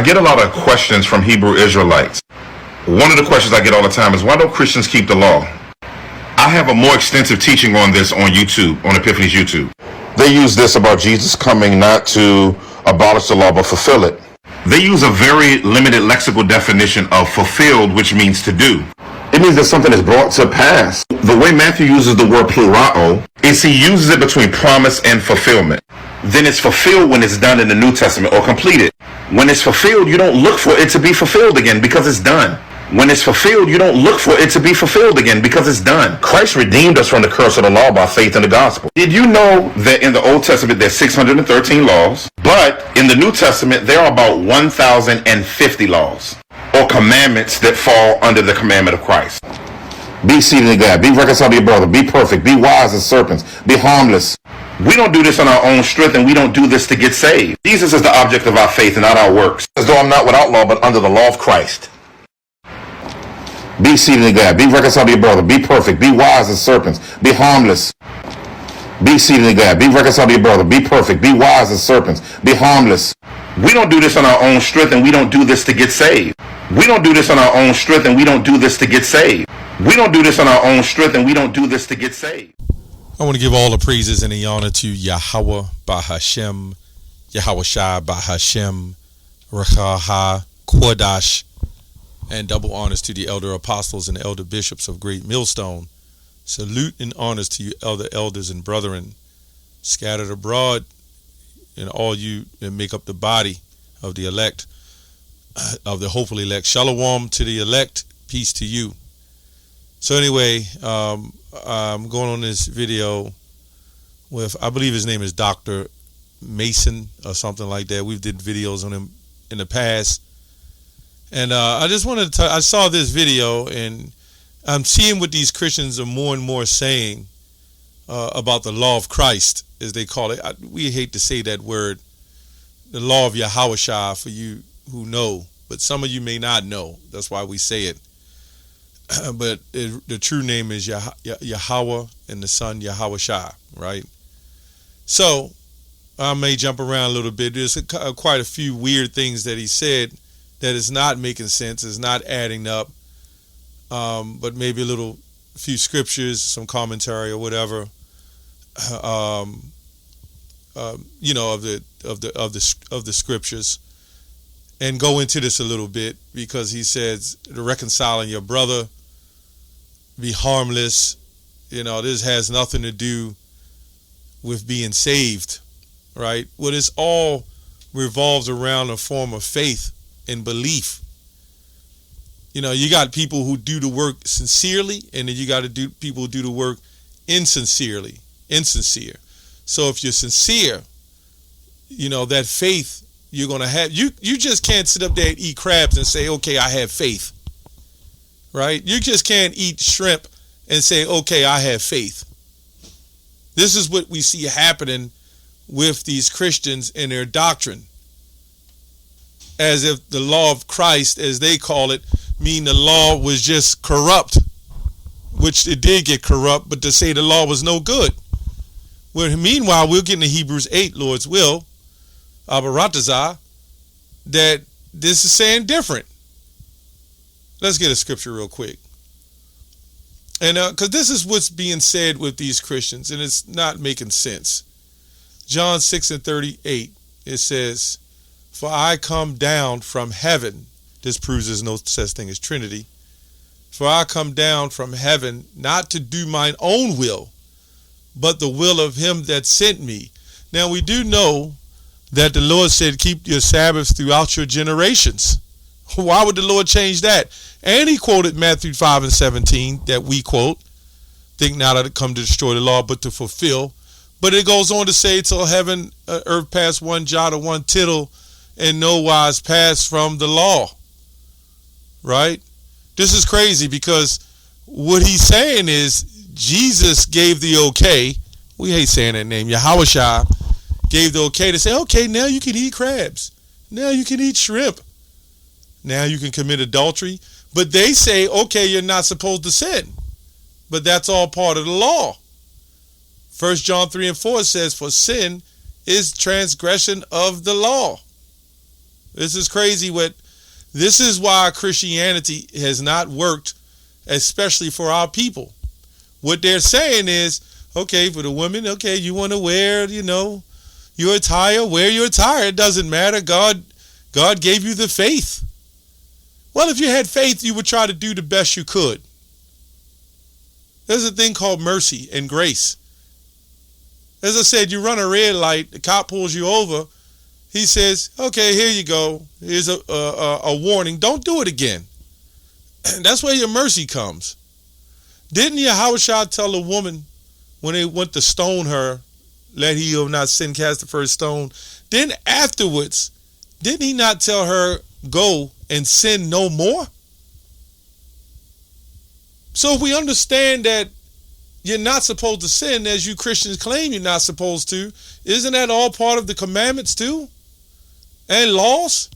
get a lot of questions from Hebrew Israelites. One of the questions I get all the time is, why don't Christians keep the law? I have a more extensive teaching on this on YouTube, on Epiphany's YouTube. They use this about Jesus coming not to abolish the law, but fulfill it. They use a very limited lexical definition of fulfilled, which means to do. It means that something is brought to pass. The way Matthew uses the word plurao is he uses it between promise and fulfillment. Then it's fulfilled when it's done in the New Testament or completed. When it's fulfilled, you don't look for it to be fulfilled again because it's done. When it's fulfilled, you don't look for it to be fulfilled again because it's done. Christ redeemed us from the curse of the law by faith in the gospel. Did you know that in the Old Testament there's 613 laws, but in the New Testament there are about 1,050 laws or commandments that fall under the commandment of Christ? Be seated in God. Be reconciled to your brother. Be perfect. Be wise as serpents. Be harmless. We don't do this on our own strength, and we don't do this to get saved. Jesus is the object of our faith and not our works. As though I'm not without law, but under the law of Christ. Be seated in God. Be reconciled to your brother. Be perfect. Be wise as serpents. Be harmless. Be seated in God. Be reconciled to your brother. Be perfect. Be wise as serpents. Be harmless. We don't do this on our own strength, and we don't do this to get saved. We don't do this on our own strength, and we don't do this to get saved. We don't do this on our own strength, and we don't do this to get saved. I want to give all the praises and the honor to Yahweh Bahashem, Yahweh Shai Bahashem, Rechaha Kodash, and double honors to the elder apostles and elder bishops of Great Millstone. Salute and honors to you elder elders and brethren scattered abroad, and all you that make up the body of the elect, of the hopefully elect. Shalom to the elect, peace to you. So anyway, I'm going on this video with, I believe his name is Dr. Mason or something like that. We've did videos on him in the past. And I just wanted to, I saw this video and I'm seeing what these Christians are more and more saying about the law of Christ, as they call it. We hate to say that word, the law of Yahushua, for you who know, but some of you may not know. That's why we say it. But the true name is Yahweh and the Son Yahushua, right? So I may jump around a little bit. There's quite a few weird things that he said that is not making sense, is not adding up. But maybe a few scriptures, some commentary or whatever, you know, of the scriptures, and go into this a little bit, because he says to reconciling your brother, be harmless. You know, this has nothing to do with being saved, right? Well, this all revolves around a form of faith and belief. You know, you got people who do the work sincerely, and then you got people who do the work insincere. So if you're sincere, you know, that faith you're going to have, you just can't sit up there and eat crabs and say, okay, I have faith, right? You just can't eat shrimp and say, okay, I have faith. This is what we see happening with these Christians and their doctrine, as if the law of Christ, as they call it, mean the law was just corrupt, which it did get corrupt, but to say the law was no good. Well, meanwhile, we'll get into Hebrews 8, Lord's will, Abaratazah, that this is saying different. Let's get a scripture real quick. And because this is what's being said with these Christians, and it's not making sense. John 6:38, it says, for I come down from heaven. This proves there's no such thing as Trinity. For I come down from heaven, not to do mine own will, but the will of him that sent me. Now we do know that the Lord said, keep your Sabbaths throughout your generations. Why would the Lord change that? And he quoted Matthew 5:17 that we quote, think not that it come to destroy the law, but to fulfill. But it goes on to say, till heaven, earth pass one jot or one tittle, and no wise pass from the law. Right? This is crazy, because what he's saying is Jesus gave the okay. We hate saying that name. Yahushua gave the okay to say, okay, now you can eat crabs. Now you can eat shrimp. Now you can commit adultery. But they say, okay, you're not supposed to sin. But that's all part of the law. 1 John 3:4 says, for sin is transgression of the law. This is crazy. This is why Christianity has not worked, especially for our people. What they're saying is, okay, for the women, okay, you want to wear, your attire, wear your attire. It doesn't matter. God gave you the faith. Well, if you had faith, you would try to do the best you could. There's a thing called mercy and grace. As I said, you run a red light, the cop pulls you over. He says, okay, here you go. Here's a warning. Don't do it again. That's where your mercy comes. Didn't Yahushua tell a woman when they went to stone her, let he who have not sinned cast the first stone? Then afterwards, didn't he not tell her, go and sin no more? So if we understand that you're not supposed to sin as you Christians claim you're not supposed to, isn't that all part of the commandments too? And laws?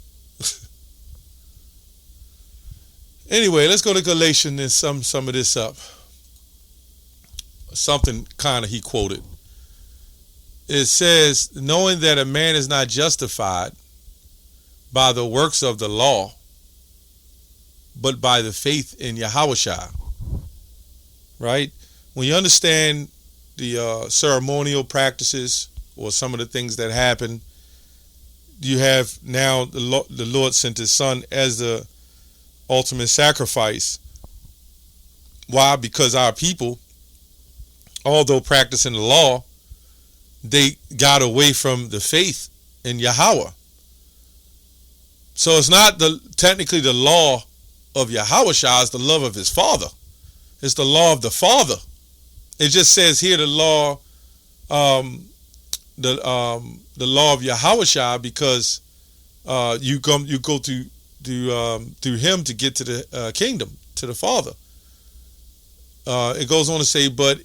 Anyway, let's go to Galatians and sum some of this up. Something kind of he quoted. It says, knowing that a man is not justified by the works of the law, but by the faith in Yahushua. Right? When you understand the ceremonial practices or some of the things that happen, you have now the Lord sent his son as the ultimate sacrifice. Why? Because our people, although practicing the law, they got away from the faith in Yahweh. So it's not technically the law of Yahushua, it's the love of his Father. It's the law of the Father. It just says here the law, the law of Yahushua, because you go through him to get to the kingdom, to the Father. It goes on to say, but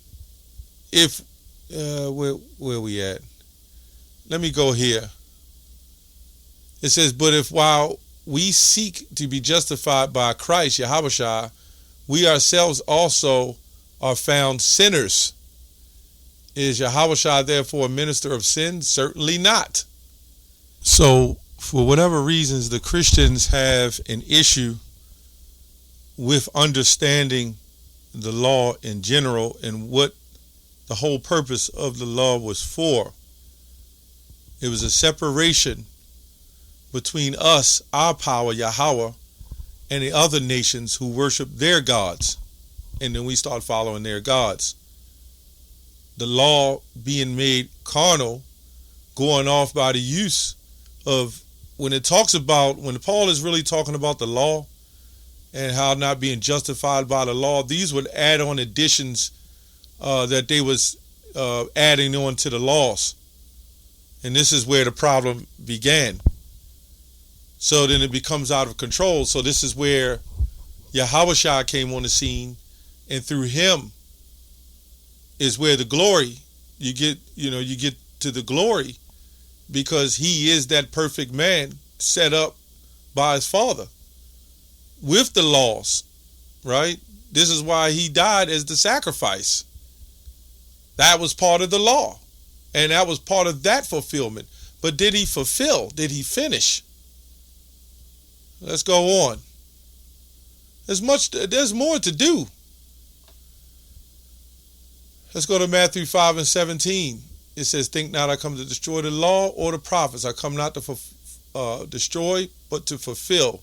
if where we at? Let me go here. It says, but if while we seek to be justified by Christ, Yahushua, we ourselves also are found sinners. Is Yahushua therefore a minister of sin? Certainly not. So, for whatever reasons, the Christians have an issue with understanding the law in general and what the whole purpose of the law was for. It was a separation between us, our power, Yahweh, and the other nations who worship their gods. And then we start following their gods. The law being made carnal, going off by the use of, when Paul is really talking about the law and how not being justified by the law, these would add on additions that they was adding on to the laws. And this is where the problem began. So then it becomes out of control. So this is where Yahushua came on the scene, and through him is where the glory, you get to the glory, because he is that perfect man set up by his Father with the laws, right? This is why he died as the sacrifice. That was part of the law, and that was part of that fulfillment. But did he fulfill? Did he finish? Let's go on. There's more to do. Let's go to Matthew 5:17. It says, think not I come to destroy the law or the prophets. I come not to destroy, but to fulfill.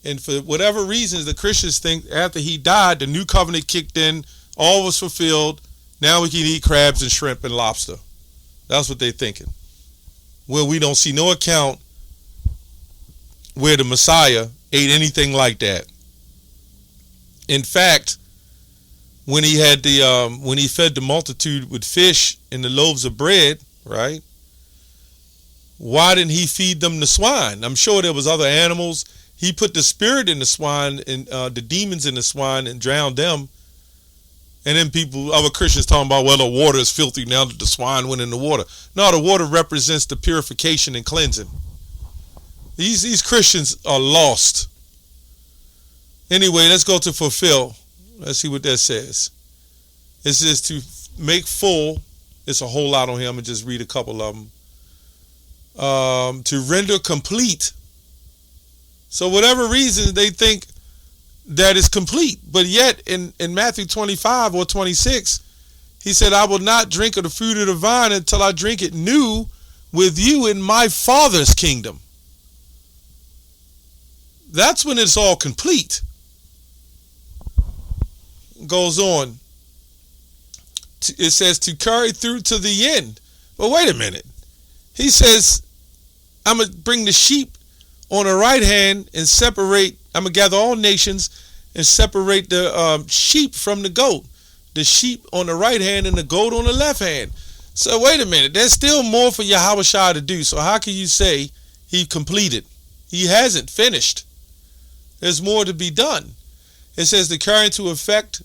And for whatever reasons, the Christians think after he died, the new covenant kicked in, all was fulfilled. Now we can eat crabs and shrimp and lobster. That's what they're thinking. Well, we don't see no account where the Messiah ate anything like that. In fact, when he had when he fed the multitude with fish and the loaves of bread, right? Why didn't he feed them the swine? I'm sure there was other animals. He put the spirit in the swine and the demons in the swine and drowned them. And then other Christians talking about, well, the water is filthy now that the swine went in the water. No, the water represents the purification and cleansing. These Christians are lost. Anyway, let's go to fulfill. Let's see what that says. It says to make full. It's a whole lot on here. I'm going to just read a couple of them. To render complete So whatever reason they think that is complete. But yet in Matthew 25 or 26, he said, I will not drink of the fruit of the vine until I drink it new with you in my Father's kingdom. That's when it's all complete. Goes on. It says to carry through to the end. But wait a minute. He says, I'm going to bring the sheep on the right hand and separate. I'm going to gather all nations and separate the sheep from the goat. The sheep on the right hand and the goat on the left hand. So wait a minute. There's still more for Yahushua to do. So how can you say he completed? He hasn't finished. There's more to be done. It says to carry into effect,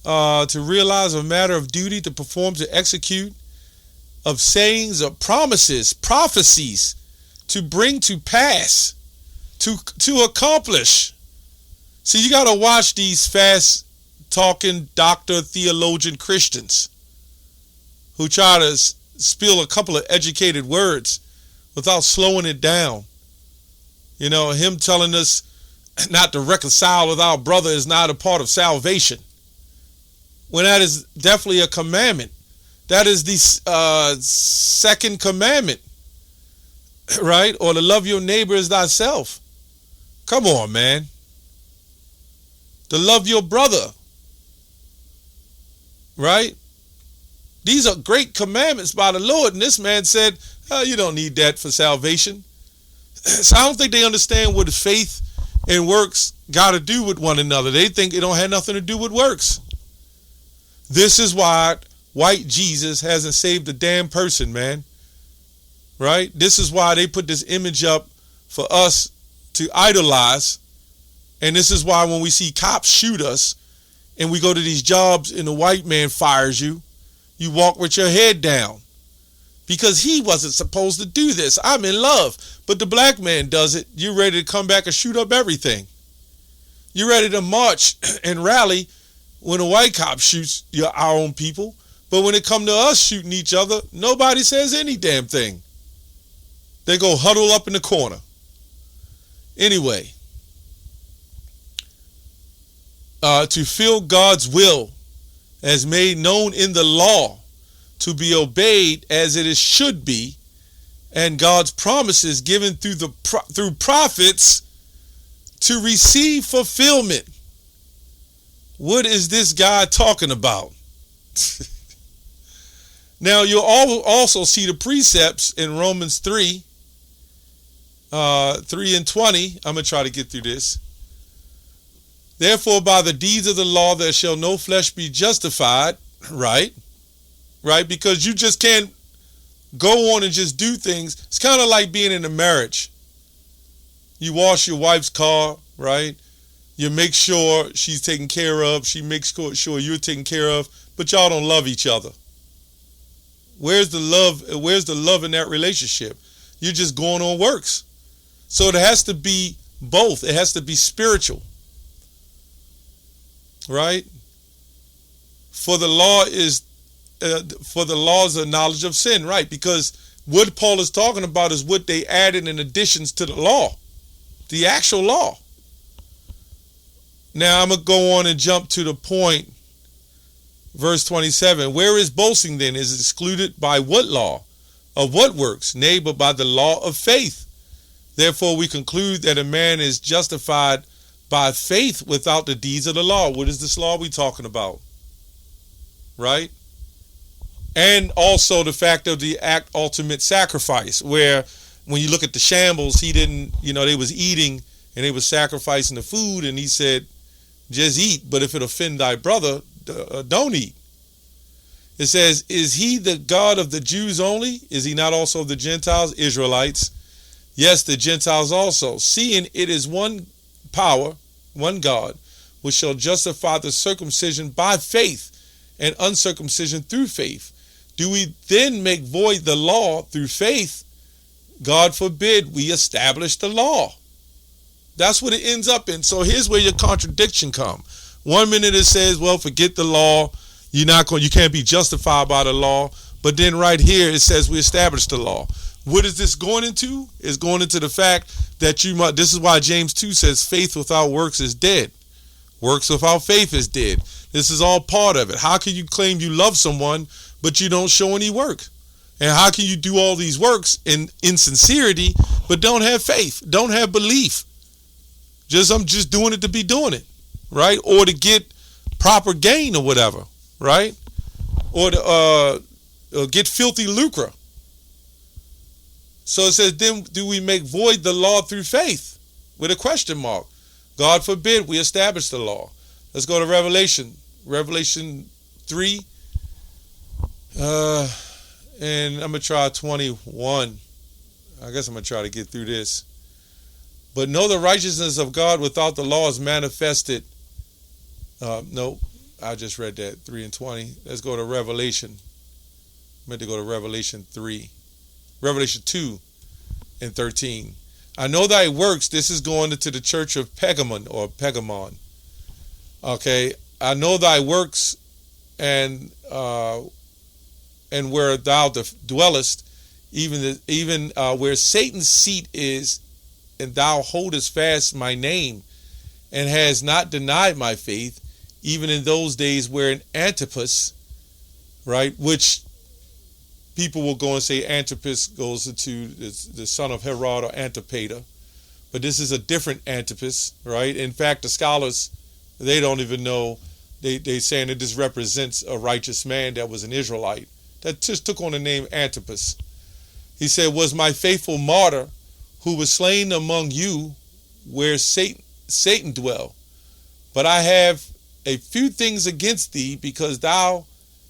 to realize a matter of duty, to perform, to execute, of sayings, of promises, prophecies, to bring to pass, to accomplish. See, you got to watch these fast talking doctor, theologian Christians who try to spill a couple of educated words without slowing it down. You know, him telling us not to reconcile with our brother is not a part of salvation, when that is definitely a commandment. That is the second commandment, right? Or to love your neighbor as thyself. Come on, man. To love your brother, right? These are great commandments by the Lord. And this man said, oh, you don't need that for salvation. So I don't think they understand what faith and works got to do with one another. They think it don't have nothing to do with works. This is why white Jesus hasn't saved a damn person, man. Right? This is why they put this image up for us to idolize. And this is why when we see cops shoot us and we go to these jobs and the white man fires you, you walk with your head down. Because he wasn't supposed to do this. I'm in love. But the black man does it. You're ready to come back and shoot up everything. You're ready to march and rally when a white cop shoots our own people. But when it come to us shooting each other, nobody says any damn thing. They go huddle up in the corner. Anyway, to feel God's will as made known in the law, to be obeyed as it is should be, and God's promises given through prophets to receive fulfillment. What is this guy talking about? Now you'll also see the precepts in Romans 3 and 20. I'm going to try to get through this. Therefore, by the deeds of the law, there shall no flesh be justified. Right? Because you just can't go on and just do things. It's kind of like being in a marriage. You wash your wife's car, right? You make sure she's taken care of. She makes sure you're taken care of. But y'all don't love each other. Where's the love? Where's the love in that relationship? You're just going on works. So it has to be both. It has to be spiritual. Right? For the law is a knowledge of sin, right? Because what Paul is talking about is what they added in additions to the law, the actual law. Now I'm going to go on and jump to the point, verse 27. Where is boasting then? Is it excluded by what law? Of what works? Nay, but by the law of faith. Therefore we conclude that a man is justified by faith without the deeds of the law. What is this law we talking about? Right? And also the fact of the ultimate sacrifice, where when you look at the shambles, he didn't, they was eating and they was sacrificing the food, and he said, just eat, but if it offend thy brother, don't eat. It says, is he the God of the Jews only? Is he not also of the Gentiles, Israelites? Yes, the Gentiles also, seeing it is one power, one God, which shall justify the circumcision by faith and uncircumcision through faith. Do we then make void the law through faith? God forbid we establish the law. That's what it ends up in. So here's where your contradiction comes. 1 minute it says, well, forget the law. You can't be justified by the law. But then right here it says we establish the law. What is this going into? It's going into the fact that you might, this is why James 2 says faith without works is dead. Works without faith is dead. This is all part of it. How can you claim you love someone, but you don't show any work? And how can you do all these works in insincerity, but don't have faith, don't have belief? I'm just doing it to be doing it, right? Or to get proper gain or whatever, right? Or to get filthy lucre. So it says, then do we make void the law through faith? With a question mark. God forbid we establish the law. Let's go to Revelation. Revelation 3. And I'm going to try 21. I guess I'm going to try to get through this. But know the righteousness of God without the law is manifested. No, I just read that, 3 and 20. Let's go to Revelation. I meant to go to Revelation 3. Revelation 2 and 13. I know thy works. This is going into the church of Pergamon. Okay. I know thy works and where thou dwellest, even where Satan's seat is, and thou holdest fast my name, and has not denied my faith, even in those days wherein Antipas, right, which people will go and say Antipas goes into the son of Herod or Antipater, but this is a different Antipas, right? In fact, the scholars, they don't even know. They saying that this represents a righteous man that was an Israelite that just took on the name Antipas. He said, was my faithful martyr who was slain among you where Satan dwell. But I have a few things against thee, because thou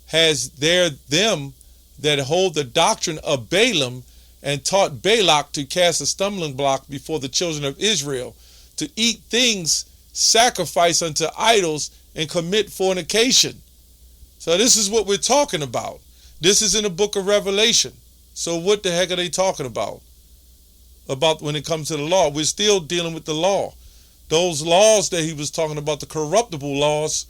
hast there them that hold the doctrine of Balaam, and taught Balak to cast a stumbling block before the children of Israel, to eat things sacrificed unto idols and commit fornication. So this is what we're talking about. This is in the book of Revelation. So what the heck are they talking about? About when it comes to the law? We're still dealing with the law. Those laws that he was talking about, the corruptible laws,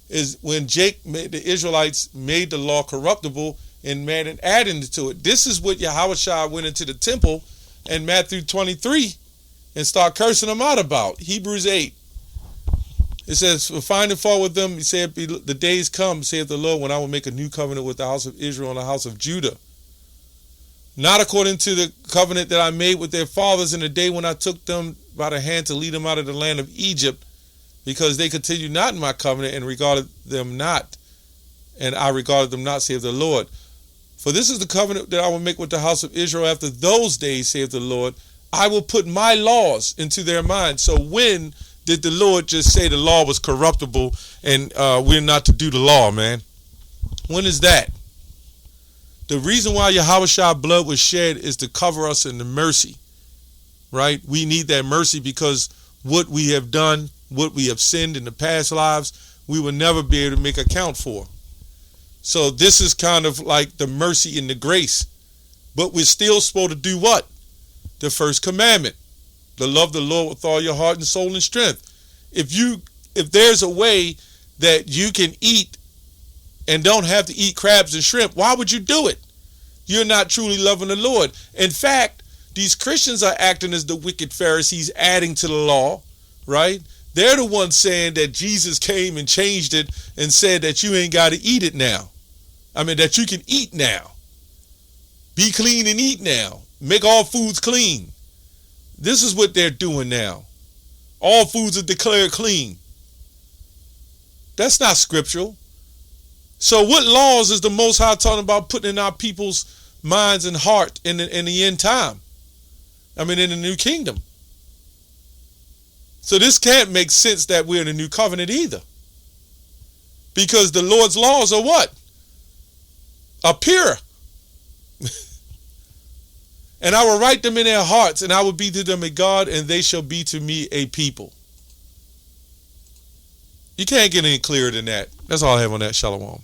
is when the Israelites made the law corruptible and man and adding to it. This is what Yahushua went into the temple in Matthew 23 and start cursing them out about. Hebrews 8. It says, for finding fault with them, he said, the days come, saith the Lord, when I will make a new covenant with the house of Israel and the house of Judah. Not according to the covenant that I made with their fathers in the day when I took them by the hand to lead them out of the land of Egypt, because they continued not in my covenant and regarded them not. And I regarded them not, saith the Lord. For this is the covenant that I will make with the house of Israel after those days, saith the Lord. I will put my laws into their minds. So when did the Lord just say the law was corruptible and we're not to do the law, man? When is that? The reason why Yahushua's blood was shed is to cover us in the mercy, right? We need that mercy because what we have done, what we have sinned in the past lives, we will never be able to make account for. So this is kind of like the mercy and the grace. But we're still supposed to do what? The first commandment. To love the Lord with all your heart and soul and strength. If there's a way that you can eat and don't have to eat crabs and shrimp, why would you do it? You're not truly loving the Lord. In fact, these Christians are acting as the wicked Pharisees, adding to the law, right? They're the ones saying that Jesus came and changed it and said that you ain't got to eat it now. That you can eat now. Be clean and eat now. Make all foods clean. This is what they're doing now. All foods are declared clean. That's not scriptural. So what laws is the Most High talking about putting in our people's minds and heart in the end time? In the new kingdom. So this can't make sense that we're in a new covenant either. Because the Lord's laws are what? Are pure. And I will write them in their hearts, and I will be to them a God, and they shall be to me a people. You can't get any clearer than that. That's all I have on that. Shalom.